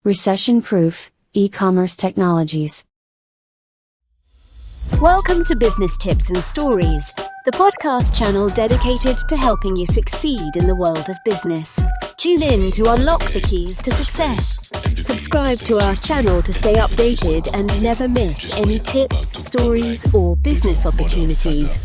Recession-proof, e-commerce technologies. Welcome to Business Tips and Stories, the podcast channel dedicated to helping you succeed in the world of business. Tune in to unlock the keys to success. Subscribe to our channel to stay updated and never miss any tips, stories, or business opportunities.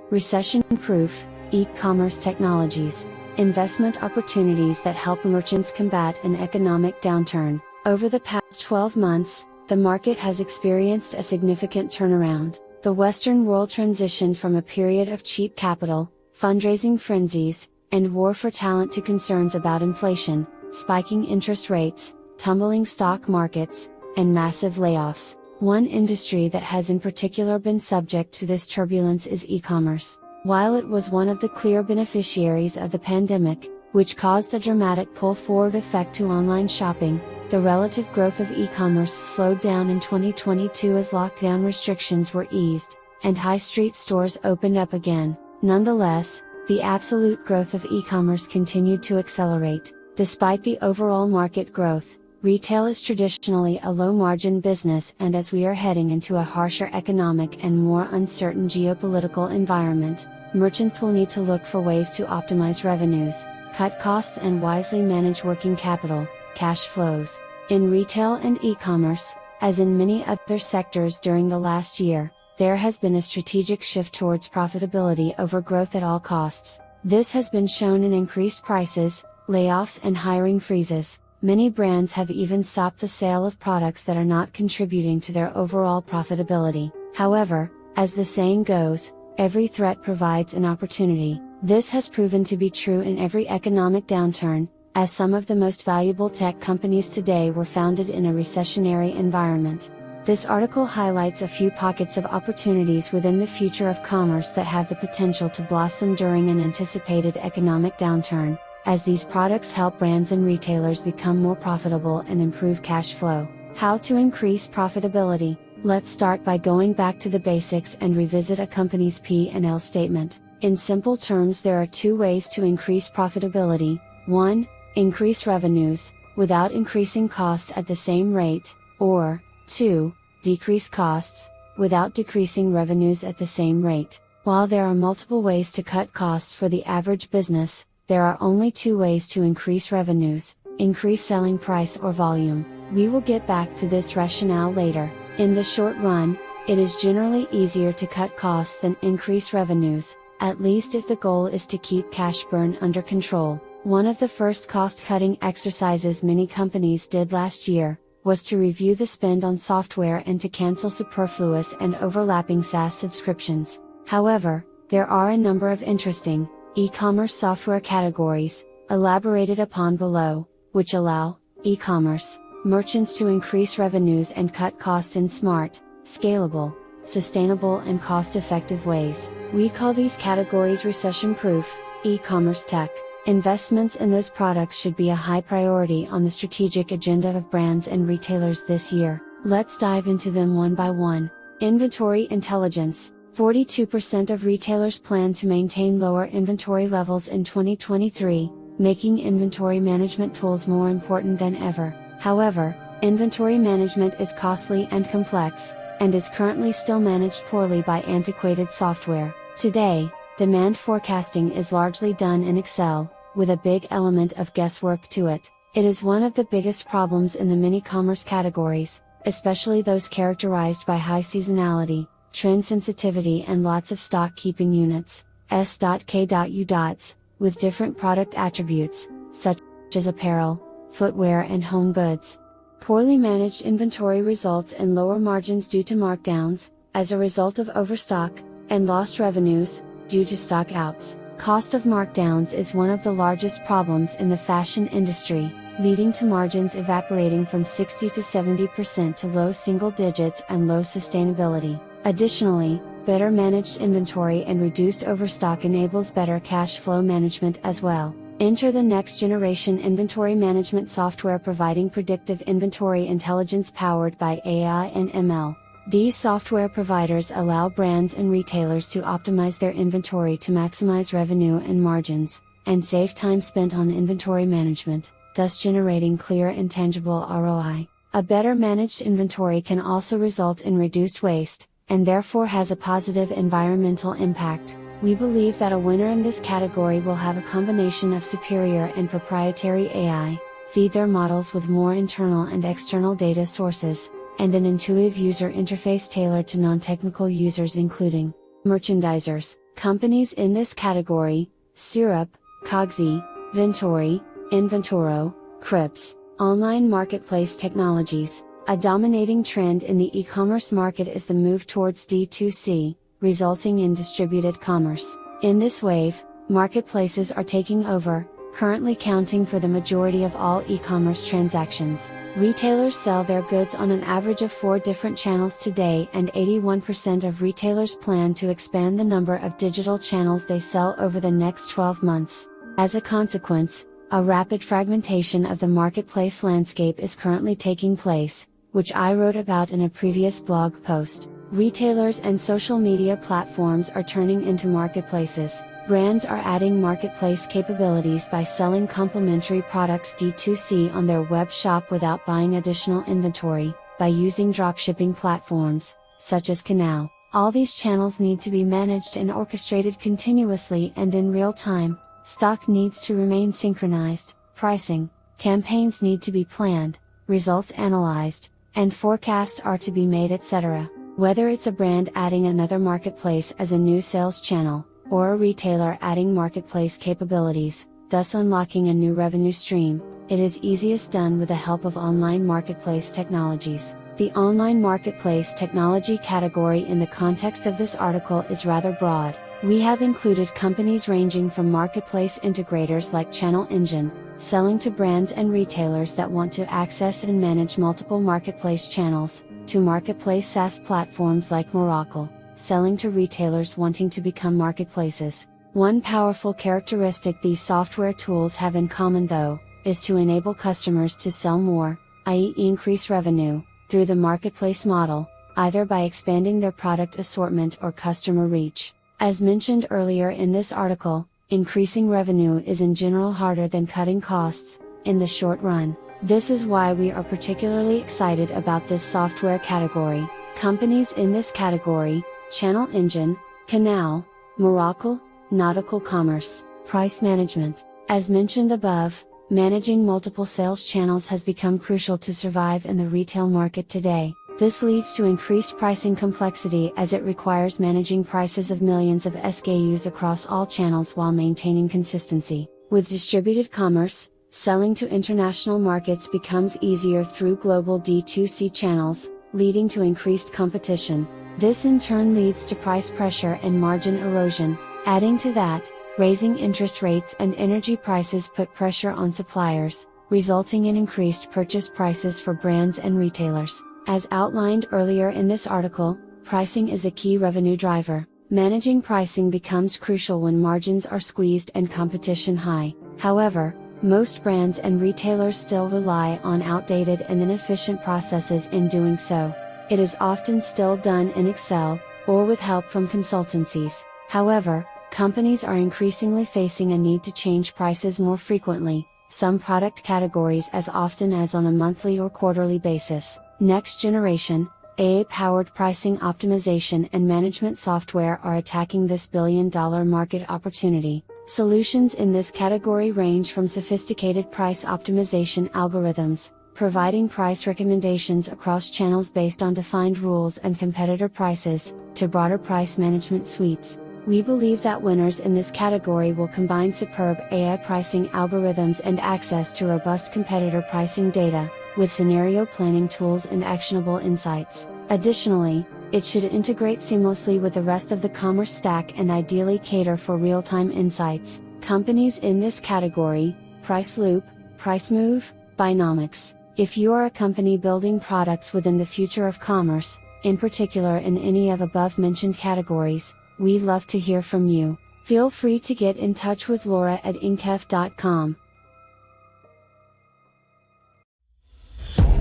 Recession-proof, e-commerce technologies. Investment opportunities that help merchants combat an economic downturn. Over the past 12 months, the market has experienced a significant turnaround. The Western world transitioned from a period of cheap capital, fundraising frenzies, and war for talent to concerns about inflation, spiking interest rates, tumbling stock markets, and massive layoffs. One industry that has in particular been subject to this turbulence is e-commerce. While it was one of the clear beneficiaries of the pandemic, which caused a dramatic pull-forward effect to online shopping, the relative growth of e-commerce slowed down in 2022 as lockdown restrictions were eased, and high street stores opened up again. Nonetheless, the absolute growth of e-commerce continued to accelerate. Despite the overall market growth, retail is traditionally a low-margin business, and as we are heading into a harsher economic and more uncertain geopolitical environment, merchants will need to look for ways to optimize revenues, cut costs, and wisely manage working capital, cash flows. In retail and e-commerce, as in many other sectors during the last year, there has been a strategic shift towards profitability over growth at all costs. This has been shown in increased prices, layoffs, and hiring freezes. Many brands have even stopped the sale of products that are not contributing to their overall profitability. However, as the saying goes, every threat provides an opportunity. This has proven to be true in every economic downturn, as some of the most valuable tech companies today were founded in a recessionary environment. This article highlights a few pockets of opportunities within the future of commerce that have the potential to blossom during an anticipated economic downturn, as these products help brands and retailers become more profitable and improve cash flow. How to increase profitability? Let's start by going back to the basics and revisit a company's P&L statement. In simple terms, there are two ways to increase profitability. 1. Increase revenues, without increasing costs at the same rate, or 2. Decrease costs, without decreasing revenues at the same rate. While there are multiple ways to cut costs for the average business, there are only two ways to increase revenues: increase selling price or volume. We will get back to this rationale later. In the short run, it is generally easier to cut costs than increase revenues, at least if the goal is to keep cash burn under control. One of the first cost-cutting exercises many companies did last year was to review the spend on software and to cancel superfluous and overlapping SaaS subscriptions. However, there are a number of interesting e-commerce software categories, elaborated upon below, which allow e-commerce merchants to increase revenues and cut costs in smart, scalable, sustainable, and cost-effective ways. We call these categories recession-proof e-commerce tech. Investments in those products should be a high priority on the strategic agenda of brands and retailers this year. Let's dive into them one by one. Inventory intelligence. 42% of retailers plan to maintain lower inventory levels in 2023, making inventory management tools more important than ever. However, inventory management is costly and complex, and is currently still managed poorly by antiquated software. Today, demand forecasting is largely done in Excel, with a big element of guesswork to it. It is one of the biggest problems in the many commerce categories, especially those characterized by high seasonality, trend sensitivity, and lots of stock keeping units, S.K.U. with different product attributes, such as apparel, footwear, and home goods. Poorly managed inventory results in lower margins due to markdowns, as a result of overstock, and lost revenues, due to stock outs. Cost of markdowns is one of the largest problems in the fashion industry, leading to margins evaporating from 60 to 70% to low single digits and low sustainability. Additionally, better managed inventory and reduced overstock enables better cash flow management as well. Enter the next generation inventory management software providing predictive inventory intelligence powered by AI and ML. These software providers allow brands and retailers to optimize their inventory to maximize revenue and margins. and save time spent on inventory management, thus generating clear and tangible ROI. A better managed inventory can also result in reduced waste, and therefore has a positive environmental impact. We believe that a winner in this category will have a combination of superior and proprietary AI, feed their models with more internal and external data sources, and an intuitive user interface tailored to non-technical users including merchandisers. Companies in this category: Syrup, Cogsy, Ventori, Inventoro, Crips. Online marketplace technologies. A dominating trend in the e-commerce market is the move towards D2C, resulting in distributed commerce. In this wave, marketplaces are taking over, currently counting for the majority of all e-commerce transactions. Retailers sell their goods on an average of 4 different channels today, and 81% of retailers plan to expand the number of digital channels they sell over the next 12 months. As a consequence, a rapid fragmentation of the marketplace landscape is currently taking place, which I wrote about in a previous blog post. Retailers and social media platforms are turning into marketplaces. Brands are adding marketplace capabilities by selling complementary products D2C on their web shop without buying additional inventory, by using dropshipping platforms, such as Canal. All these channels need to be managed and orchestrated continuously and in real time. Stock needs to remain synchronized, pricing, campaigns need to be planned, results analyzed, and forecasts are to be made, etc. Whether it's a brand adding another marketplace as a new sales channel, or a retailer adding marketplace capabilities, thus unlocking a new revenue stream, it is easiest done with the help of online marketplace technologies. The online marketplace technology category in the context of this article is rather broad. We have included companies ranging from marketplace integrators like Channel Engine, selling to brands and retailers that want to access and manage multiple marketplace channels, to marketplace SaaS platforms like Miracle, selling to retailers wanting to become marketplaces. One powerful characteristic these software tools have in common, though, is to enable customers to sell more, i.e., increase revenue, through the marketplace model, either by expanding their product assortment or customer reach. As mentioned earlier in this article, increasing revenue is in general harder than cutting costs, in the short run. This is why we are particularly excited about this software category. Companies in this category: Channel Engine, Canal, Miracle, Nautical Commerce. Price management. As mentioned above, managing multiple sales channels has become crucial to survive in the retail market today. This leads to increased pricing complexity as it requires managing prices of millions of SKUs across all channels while maintaining consistency. With distributed commerce, selling to international markets becomes easier through global D2C channels, leading to increased competition. This in turn leads to price pressure and margin erosion. Adding to that, raising interest rates and energy prices put pressure on suppliers, resulting in increased purchase prices for brands and retailers. As outlined earlier in this article, pricing is a key revenue driver. Managing pricing becomes crucial when margins are squeezed and competition high. However, most brands and retailers still rely on outdated and inefficient processes in doing so. It is often still done in Excel, or with help from consultancies. However, companies are increasingly facing a need to change prices more frequently, some product categories as often as on a monthly or quarterly basis. Next generation, AI-powered pricing optimization and management software are attacking this billion-dollar market opportunity. Solutions in this category range from sophisticated price optimization algorithms, providing price recommendations across channels based on defined rules and competitor prices, to broader price management suites. We believe that winners in this category will combine superb AI pricing algorithms and access to robust competitor pricing data, with scenario planning tools and actionable insights. Additionally, it should integrate seamlessly with the rest of the commerce stack and ideally cater for real-time insights. Companies in this category: PriceLoop, PriceMove, Binomics. If you are a company building products within the future of commerce, in particular in any of above-mentioned categories, we'd love to hear from you. Feel free to get in touch with Laura at inkef.com.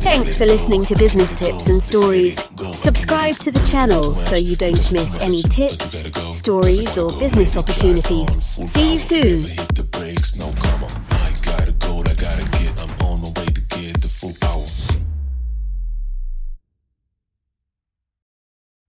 Thanks for listening to Business Tips and Stories. Subscribe to the channel so you don't miss any tips, stories, or business opportunities. See you soon. breaks, no comma.